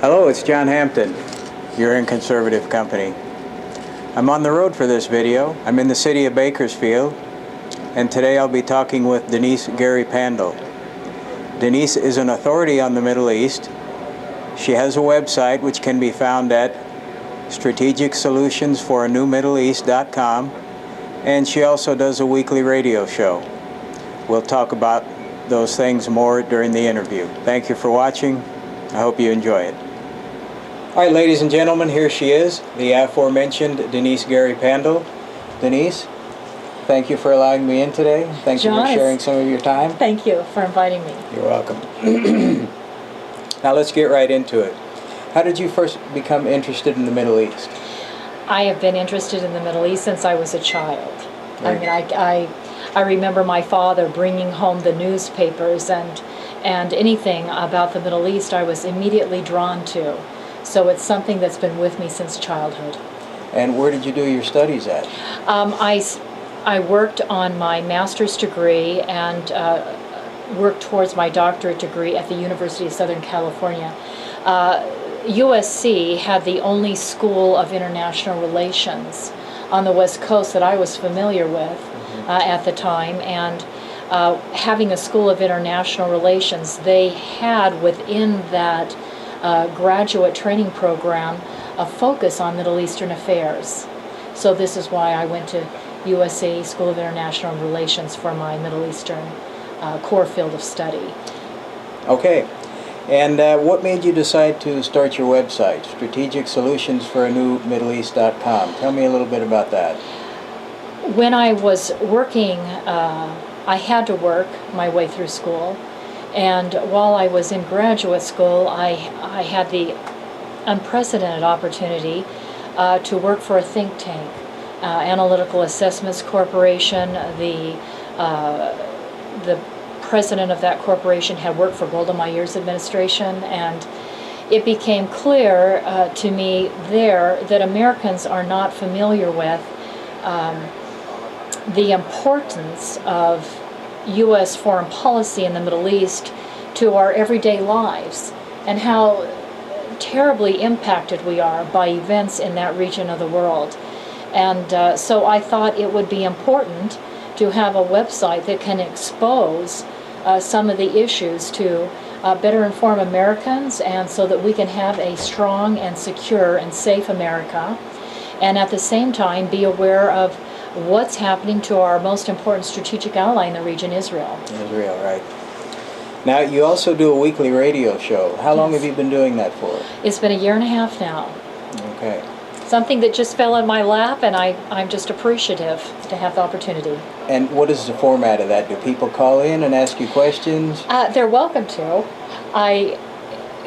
Hello, it's John Hampton. You're in Conservative Company. I'm on the road for this video. I'm in the city of Bakersfield, and today I'll be talking with Denice Gary-Pandol. Denice is an authority on the Middle East. She has a website which can be found at strategicsolutionsforanewmiddleeast.com, and she also does a weekly radio show. We'll talk about those things more during the interview. Thank you for watching. I hope you enjoy it. All right, ladies and gentlemen, here she is, the aforementioned Denice Gary-Pandol. Denice, thank you for allowing me in today. Thank you for sharing some of your time. Thank you for inviting me. You're welcome. Now let's get right into it. How did you first become interested in the Middle East? I have been interested in the Middle East since I was a child. Right. I remember my father bringing home the newspapers and anything about the Middle East I was immediately drawn to. So it's something that's been with me since childhood. And where did you do your studies at? I worked on my master's degree and worked towards my doctorate degree at the University of Southern California. USC had the only school of international relations on the West Coast that I was familiar with at the time, and having a school of international relations, they had within that graduate training program a focus on Middle Eastern affairs. So this is why I went to USC School of International Relations for my Middle Eastern core field of study. Okay. And what made you decide to start your website, strategicsolutionsforanewmiddleeast.com? Tell me a little bit about that. When I was working, I had to work my way through school. And while I was in graduate school, I had the unprecedented opportunity to work for a think tank, Analytical Assessments Corporation. The president of that corporation had worked for Golda Meir's administration, and it became clear to me there that Americans are not familiar with the importance of U.S. foreign policy in the Middle East to our everyday lives, and how terribly impacted we are by events in that region of the world. And so I thought it would be important to have a website that can expose some of the issues to better inform Americans, and so that we can have a strong and secure and safe America, and at the same time be aware of what's happening to our most important strategic ally in the region, Israel. Israel, right. Now, you also do a weekly radio show. How long have you been doing that for? It's been 1.5 years now. Okay. Something that just fell in my lap, and I'm just appreciative to have the opportunity. And what is the format of that? Do people call in and ask you questions? They're welcome to.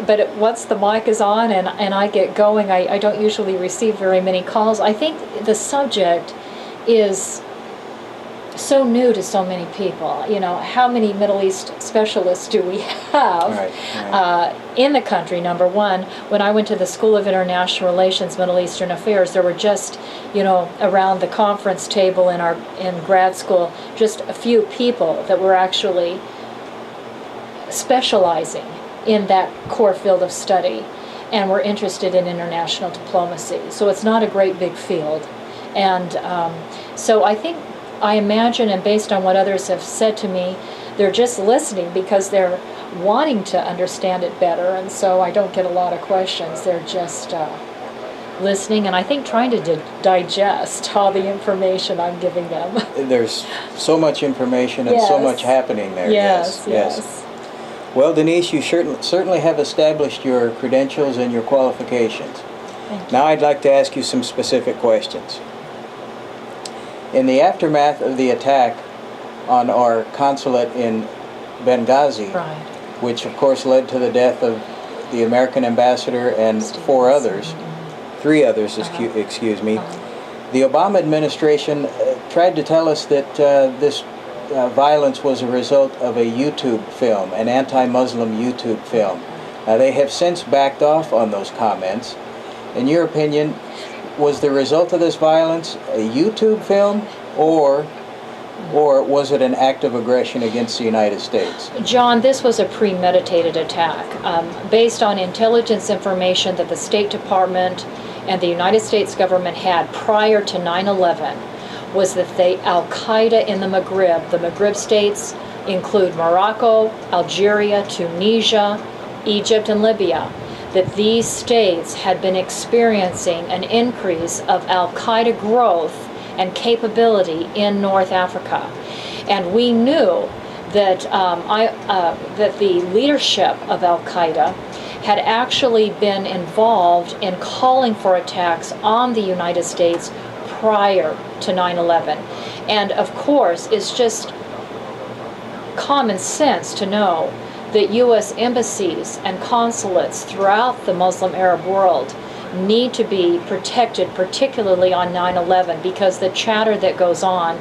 But once the mic is on and I get going, I don't usually receive very many calls. I think the subject is so new to so many people. You know, how many Middle East specialists do we have in the country, number one? When I went to the School of International Relations, Middle Eastern Affairs, there were just, around the conference table in grad school, just a few people that were actually specializing in that core field of study and were interested in international diplomacy. So it's not a great big field. And so I imagine, and based on what others have said to me, they're just listening because they're wanting to understand it better, and so I don't get a lot of questions. They're just listening, and I think trying to digest all the information I'm giving them. There's so much information and so much happening there. Yes. Well, Denice, you certainly have established your credentials and your qualifications. Thank you. Now I'd like to ask you some specific questions. In the aftermath of the attack on our consulate in Benghazi, which of course led to the death of the American ambassador and three others, excuse me, the Obama administration tried to tell us that this violence was a result of a YouTube film, an anti-Muslim YouTube film. Now, they have since backed off on those comments. In your opinion, was the result of this violence a YouTube film or or was it an act of aggression against the United States? John, this was a premeditated attack based on intelligence information that the State Department and the United States government had prior to 9/11. Was that Al-Qaeda in the Maghreb states include Morocco, Algeria, Tunisia, Egypt, and Libya, that these states had been experiencing an increase of Al-Qaeda growth and capability in North Africa. And we knew that, that the leadership of Al-Qaeda had actually been involved in calling for attacks on the United States prior to 9/11. And of course, it's just common sense to know that U.S. embassies and consulates throughout the Muslim Arab world need to be protected, particularly on 9/11, because the chatter that goes on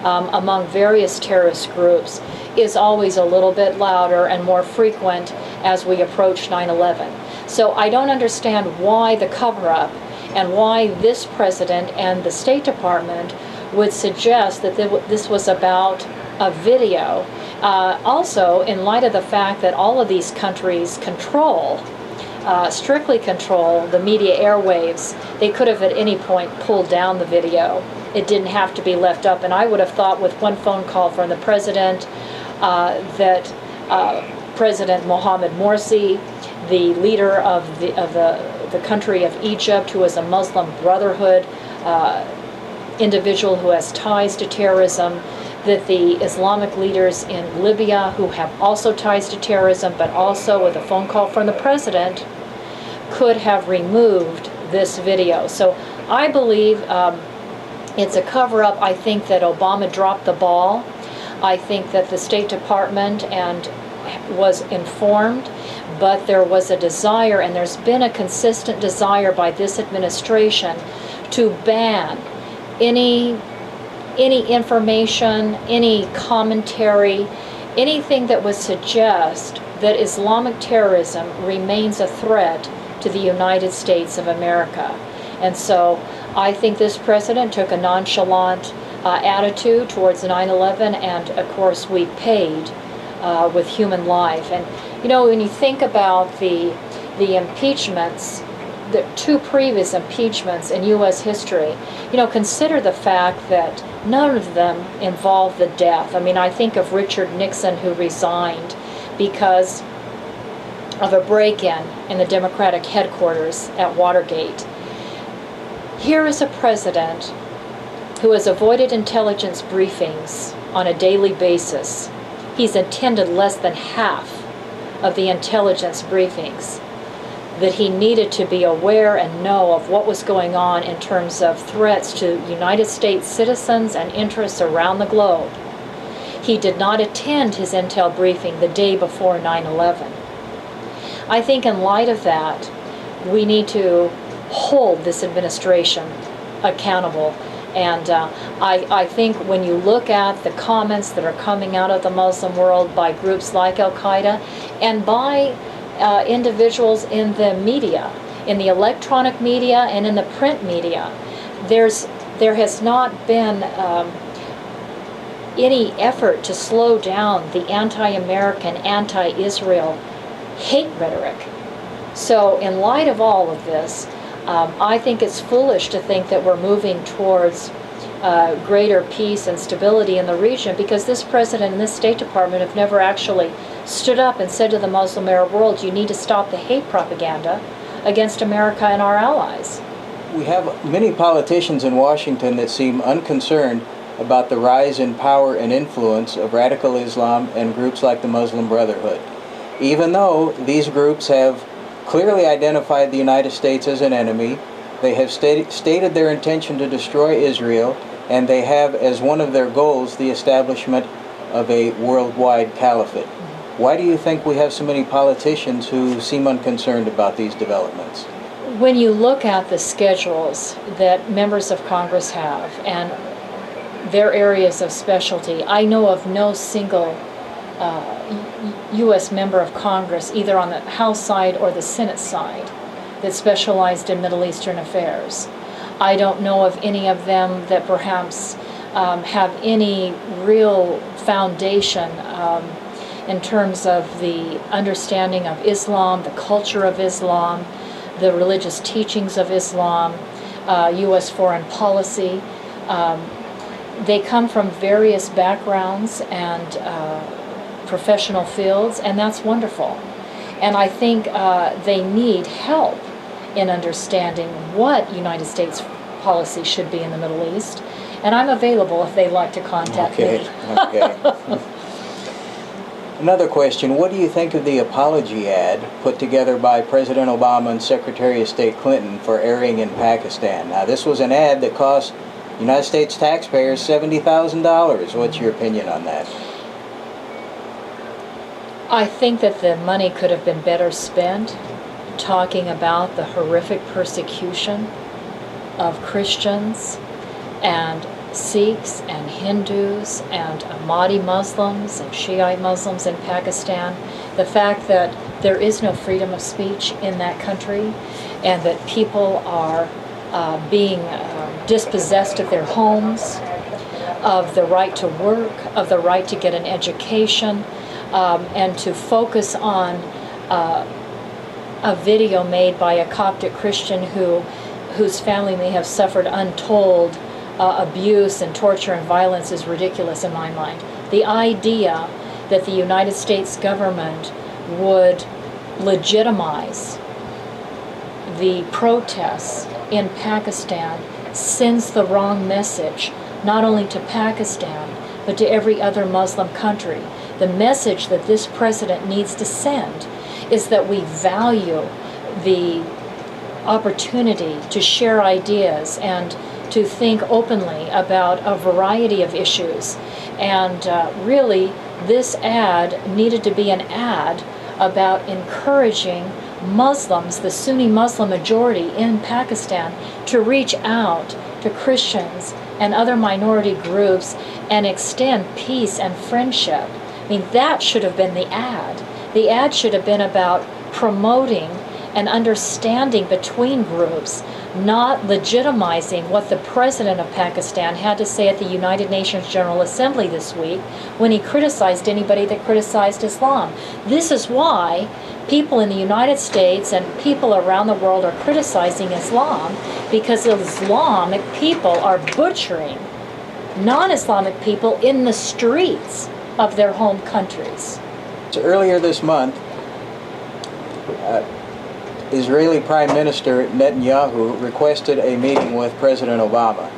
among various terrorist groups is always a little bit louder and more frequent as we approach 9/11. So I don't understand why the cover-up and why this president and the State Department would suggest that this was about a video. Also, in light of the fact that all of these countries strictly control the media airwaves, they could have at any point pulled down the video. It didn't have to be left up. And I would have thought with one phone call from the president that President Mohammed Morsi, the leader of the country of Egypt, who is a Muslim Brotherhood individual who has ties to terrorism, that the Islamic leaders in Libya, who have also ties to terrorism, but also with a phone call from the president, could have removed this video. So I believe it's a cover-up. I think that Obama dropped the ball. I think that the State Department was informed, but there was a desire, and there's been a consistent desire by this administration to ban any information, any commentary, anything that would suggest that Islamic terrorism remains a threat to the United States of America. And so I think this president took a nonchalant attitude towards 9/11, and of course we paid with human life. And you know, when you think about the impeachments, the two previous impeachments in U.S. history, you know, consider the fact that none of them involved the death. I mean, I think of Richard Nixon, who resigned because of a break-in in the Democratic headquarters at Watergate. Here is a president who has avoided intelligence briefings on a daily basis. He's attended less than half of the intelligence briefings that he needed to be aware and know of what was going on in terms of threats to United States citizens and interests around the globe. He did not attend his intel briefing the day before 9/11. I think in light of that, we need to hold this administration accountable. And I think when you look at the comments that are coming out of the Muslim world by groups like Al-Qaeda and by individuals in the media, in the electronic media and in the print media, there has not been any effort to slow down the anti-American, anti-Israel hate rhetoric. So in light of all of this, I think it's foolish to think that we're moving towards greater peace and stability in the region, because this president and this State Department have never actually stood up and said to the Muslim Arab world, you need to stop the hate propaganda against America and our allies. We have many politicians in Washington that seem unconcerned about the rise in power and influence of radical Islam and groups like the Muslim Brotherhood, even though these groups have clearly identified the United States as an enemy. They have stated their intention to destroy Israel, and they have as one of their goals the establishment of a worldwide caliphate. Why do you think we have so many politicians who seem unconcerned about these developments? When you look at the schedules that members of Congress have and their areas of specialty, I know of no single U.S. member of Congress, either on the House side or the Senate side, that specialized in Middle Eastern affairs. I don't know of any of them that perhaps have any real foundation in terms of the understanding of Islam, the culture of Islam, the religious teachings of Islam, U.S. foreign policy. They come from various backgrounds and professional fields, and that's wonderful. And I think they need help in understanding what United States policy should be in the Middle East. And I'm available if they'd like to contact me. Okay. Another question, what do you think of the apology ad put together by President Obama and Secretary of State Clinton for airing in Pakistan? Now, this was an ad that cost United States taxpayers $70,000. What's your opinion on that? I think that the money could have been better spent talking about the horrific persecution of Christians and Sikhs and Hindus and Ahmadi Muslims and Shiite Muslims in Pakistan. The fact that there is no freedom of speech in that country and that people are being dispossessed of their homes, of the right to work, of the right to get an education, and to focus on a video made by a Coptic Christian whose family may have suffered untold abuse and torture and violence is ridiculous in my mind. The idea that the United States government would legitimize the protests in Pakistan sends the wrong message, not only to Pakistan, but to every other Muslim country. The message that this president needs to send is that we value the opportunity to share ideas and to think openly about a variety of issues. And really, this ad needed to be an ad about encouraging Muslims, the Sunni Muslim majority in Pakistan, to reach out to Christians and other minority groups and extend peace and friendship. I mean, that should have been the ad. The ad should have been about promoting an understanding between groups, not legitimizing what the president of Pakistan had to say at the United Nations General Assembly this week when he criticized anybody that criticized Islam. This is why people in the United States and people around the world are criticizing Islam, because Islamic people are butchering non-Islamic people in the streets of their home countries. Earlier this month, Israeli Prime Minister Netanyahu requested a meeting with President Obama,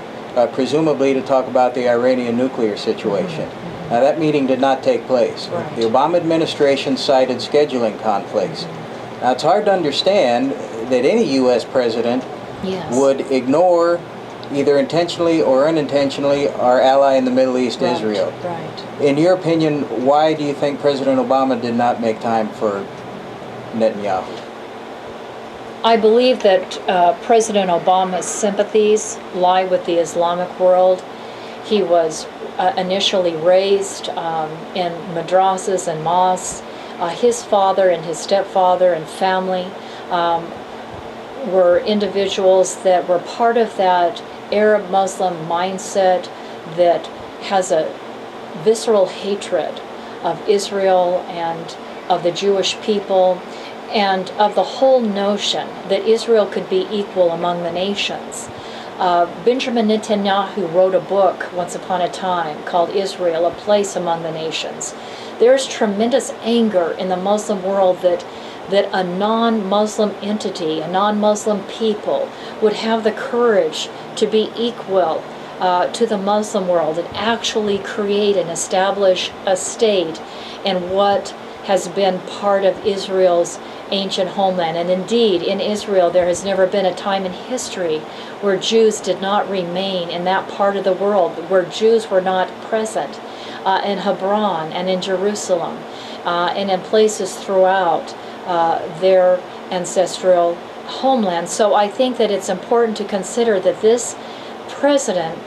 presumably to talk about the Iranian nuclear situation. Now, that meeting did not take place. Right. The Obama administration cited scheduling conflicts. Now, it's hard to understand that any U.S. president would ignore, either intentionally or unintentionally, our ally in the Middle East, Israel. Right. In your opinion, why do you think President Obama did not make time for Netanyahu? I believe that President Obama's sympathies lie with the Islamic world. He was initially raised in madrasas and mosques. His father and his stepfather and family were individuals that were part of that Arab Muslim mindset that has a visceral hatred of Israel and of the Jewish people, and of the whole notion that Israel could be equal among the nations. Benjamin Netanyahu wrote a book once upon a time called Israel, A Place Among the Nations. There's tremendous anger in the Muslim world that a non-Muslim entity, a non-Muslim people, would have the courage to be equal to the Muslim world and actually create and establish a state in what has been part of Israel's ancient homeland. And indeed, in Israel, there has never been a time in history where Jews did not remain in that part of the world, where Jews were not present in Hebron and in Jerusalem and in places throughout their ancestral homeland. So I think that it's important to consider that this president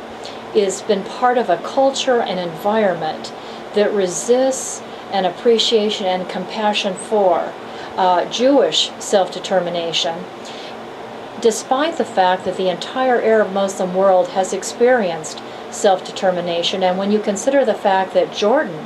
has been part of a culture and environment that resists an appreciation and compassion for Jewish self-determination, despite the fact that the entire Arab Muslim world has experienced self-determination. And when you consider the fact that Jordan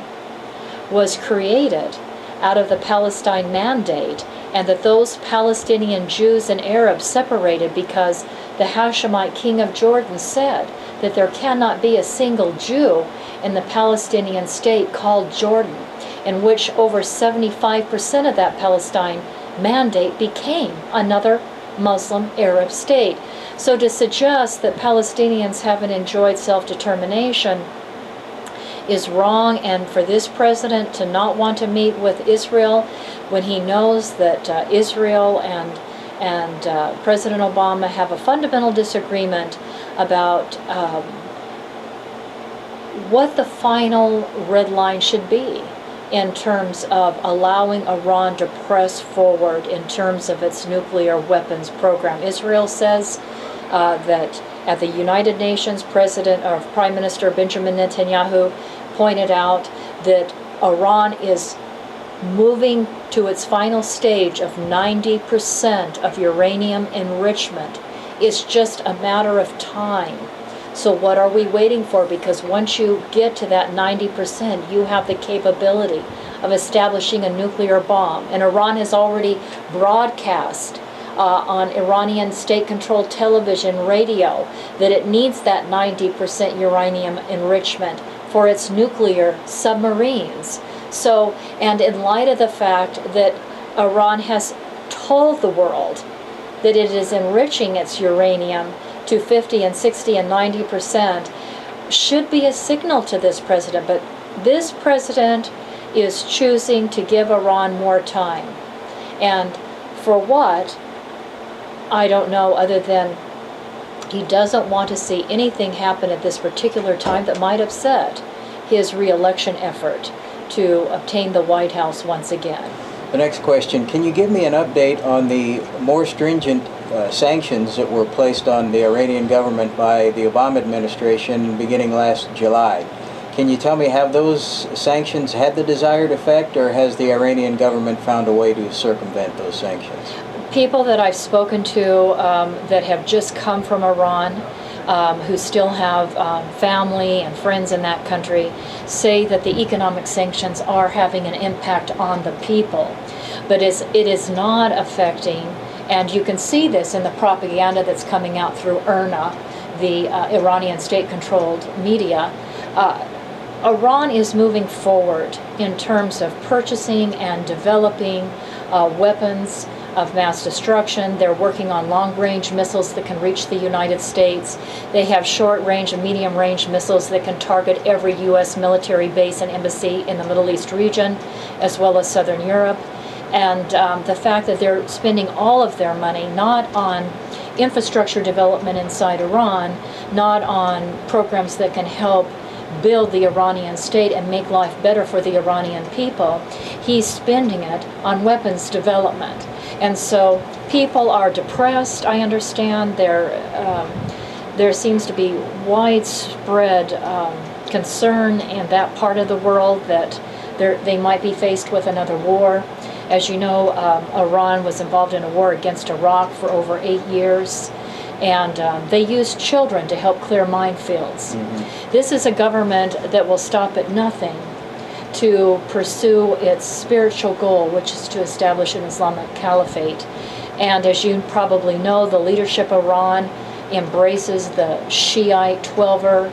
was created out of the Palestine Mandate, and that those Palestinian Jews and Arabs separated because the Hashemite king of Jordan said that there cannot be a single Jew in the Palestinian state called Jordan, in which over 75% of that Palestine Mandate became another Muslim Arab state. So to suggest that Palestinians haven't enjoyed self-determination is wrong, and for this president to not want to meet with Israel when he knows that Israel and President Obama have a fundamental disagreement about what the final red line should be in terms of allowing Iran to press forward in terms of its nuclear weapons program. Israel says that at the United Nations, Prime Minister Benjamin Netanyahu pointed out that Iran is moving to its final stage of 90% of uranium enrichment. It's just a matter of time. So what are we waiting for? Because once you get to that 90%, you have the capability of establishing a nuclear bomb. And Iran has already broadcast on Iranian state-controlled television, radio, that it needs that 90% uranium enrichment for its nuclear submarines. So, and in light of the fact that Iran has told the world that it is enriching its uranium to 50 and 60 and 90%, should be a signal to this president. But this president is choosing to give Iran more time. And for what? I don't know, other than he doesn't want to see anything happen at this particular time that might upset his re-election effort to obtain the White House once again. The next question, can you give me an update on the more stringent sanctions that were placed on the Iranian government by the Obama administration beginning last July? Can you tell me, have those sanctions had the desired effect, or has the Iranian government found a way to circumvent those sanctions? People that I've spoken to that have just come from Iran, who still have family and friends in that country, say that the economic sanctions are having an impact on the people. But it is not affecting, and you can see this in the propaganda that's coming out through IRNA, the Iranian state-controlled media. Iran is moving forward in terms of purchasing and developing weapons of mass destruction. They're working on long-range missiles that can reach the United States. They have short-range and medium-range missiles that can target every U.S. military base and embassy in the Middle East region, as well as Southern Europe. And the fact that they're spending all of their money not on infrastructure development inside Iran, not on programs that can help build the Iranian state and make life better for the Iranian people, he's spending it on weapons development. And so people are depressed, I understand. There seems to be widespread concern in that part of the world that they might be faced with another war. As you know, Iran was involved in a war against Iraq for over 8 years. And they used children to help clear minefields. Mm-hmm. This is a government that will stop at nothing to pursue its spiritual goal, which is to establish an Islamic caliphate. And as you probably know, the leadership of Iran embraces the Shiite Twelver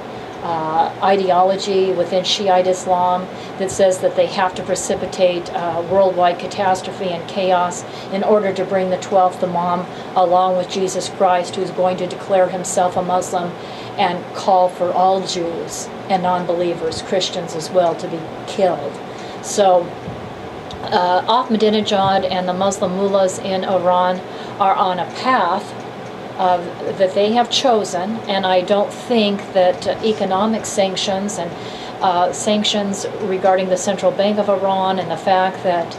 ideology within Shiite Islam that says that they have to precipitate worldwide catastrophe and chaos in order to bring the 12th Imam along with Jesus Christ, who's going to declare himself a Muslim and call for all Jews and non-believers, Christians as well, to be killed. So Ahmadinejad and the Muslim mullahs in Iran are on a path that they have chosen, and I don't think that economic sanctions and sanctions regarding the central bank of Iran and the fact that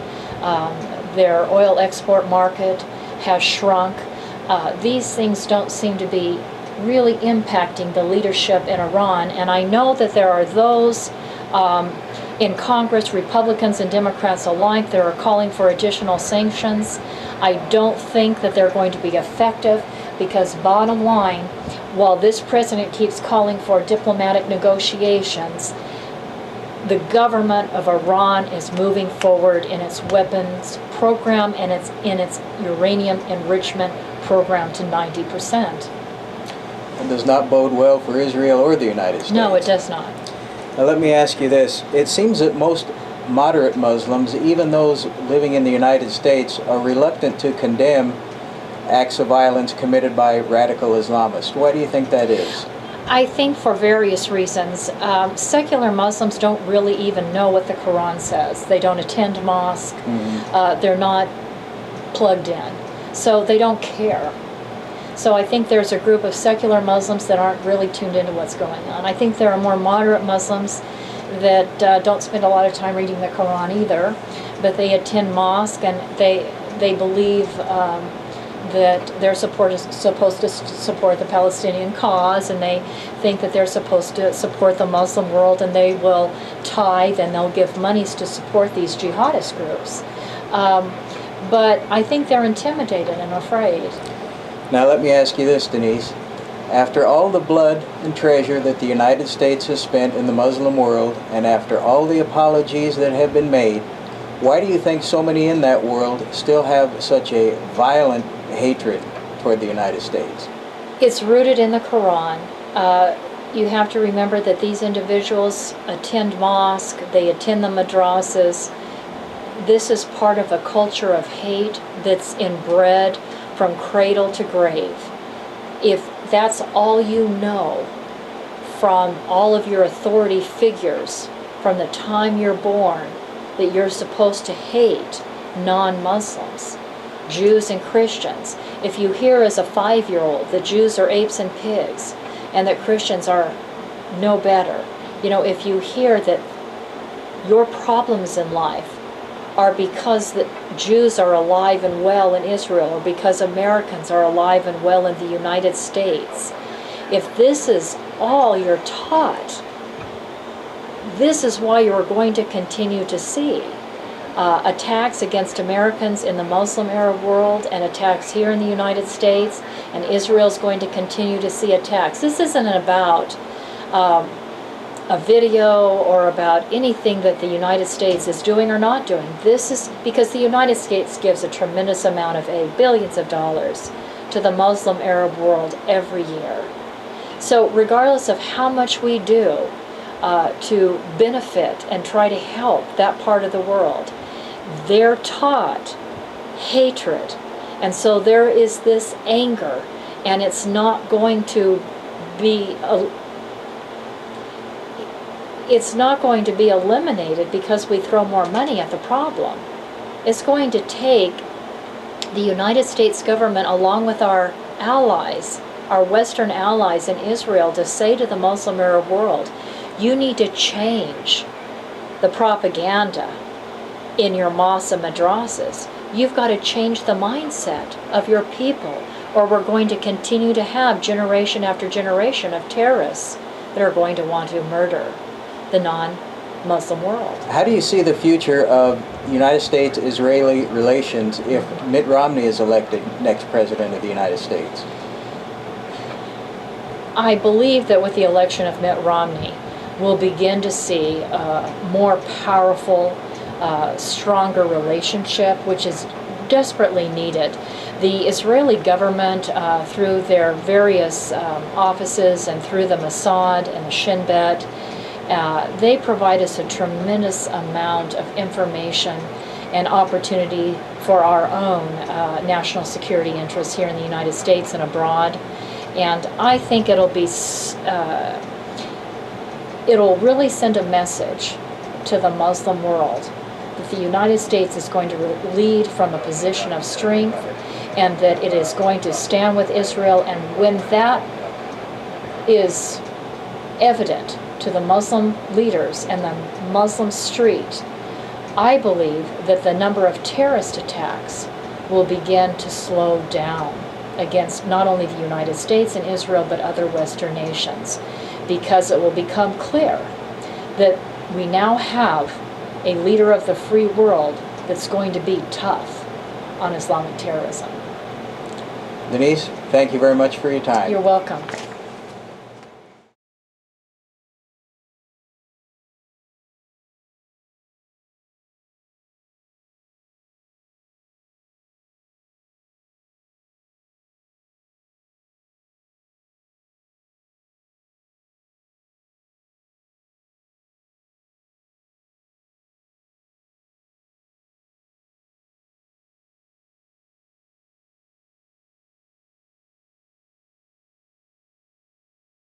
their oil export market has shrunk, these things don't seem to be really impacting the leadership in Iran. And I know that there are those in Congress, Republicans and Democrats alike, that are calling for additional sanctions. I don't think that they're going to be effective because bottom line, while this president keeps calling for diplomatic negotiations, the government of Iran is moving forward in its weapons program and in its uranium enrichment program to 90%. It does not bode well for Israel or the United States. No, it does not. Now let me ask you this. It seems that most moderate Muslims, even those living in the United States, are reluctant to condemn acts of violence committed by radical Islamists. Why do you think that is? I think for various reasons. Secular Muslims don't really even know what the Quran says. They don't attend mosque. They're not plugged in. So they don't care. So I think there's a group of secular Muslims that aren't really tuned into what's going on. I think there are more moderate Muslims that don't spend a lot of time reading the Quran either, but they attend mosque and they believe that they're supposed to support the Palestinian cause, and they think that they're supposed to support the Muslim world, and they will tithe and they'll give monies to support these jihadist groups. But I think they're intimidated and afraid. Now let me ask you this, Denice. After all the blood and treasure that the United States has spent in the Muslim world, and after all the apologies that have been made, why do you think so many in that world still have such a violent hatred toward the United States? It's rooted in the Quran. You have to remember that these individuals attend mosque, they attend the madrasas. This is part of a culture of hate that's inbred from cradle to grave. If that's all you know from all of your authority figures from the time you're born, that you're supposed to hate non-Muslims, Jews and Christians. If you hear as a 5-year-old that Jews are apes and pigs and that Christians are no better, if you hear that your problems in life are because the Jews are alive and well in Israel, or because Americans are alive and well in the United States, if this is all you're taught, this is why you're going to continue to see attacks against Americans in the Muslim Arab world and attacks here in the United States, and Israel's going to continue to see attacks. This isn't about a video or about anything that the United States is doing or not doing. This is because the United States gives a tremendous amount of aid, billions of dollars, to the Muslim Arab world every year. So regardless of how much we do to benefit and try to help that part of the world, they're taught hatred. And so there is this anger, and it's not going to be eliminated because we throw more money at the problem. It's going to take the United States government, along with our allies, our Western allies in Israel, to say to the Muslim Arab world, you need to change the propaganda in your mosques and madrasas. You've got to change the mindset of your people, or we're going to continue to have generation after generation of terrorists that are going to want to murder the non-Muslim world. How do you see the future of United States-Israeli relations if Mitt Romney is elected next president of the United States? I believe that with the election of Mitt Romney, we'll begin to see a more powerful, stronger relationship, which is desperately needed. The Israeli government, through their various offices and through the Mossad and the Shin Bet, they provide us a tremendous amount of information and opportunity for our own national security interests here in the United States and abroad. And I think it'll really send a message to the Muslim world that the United States is going to lead from a position of strength, and that it is going to stand with Israel. And when that is evident to the Muslim leaders and the Muslim street, I believe that the number of terrorist attacks will begin to slow down against not only the United States and Israel, but other Western nations, because it will become clear that we now have a leader of the free world that's going to be tough on Islamic terrorism. Denice, Thank you very much for your time. You're welcome.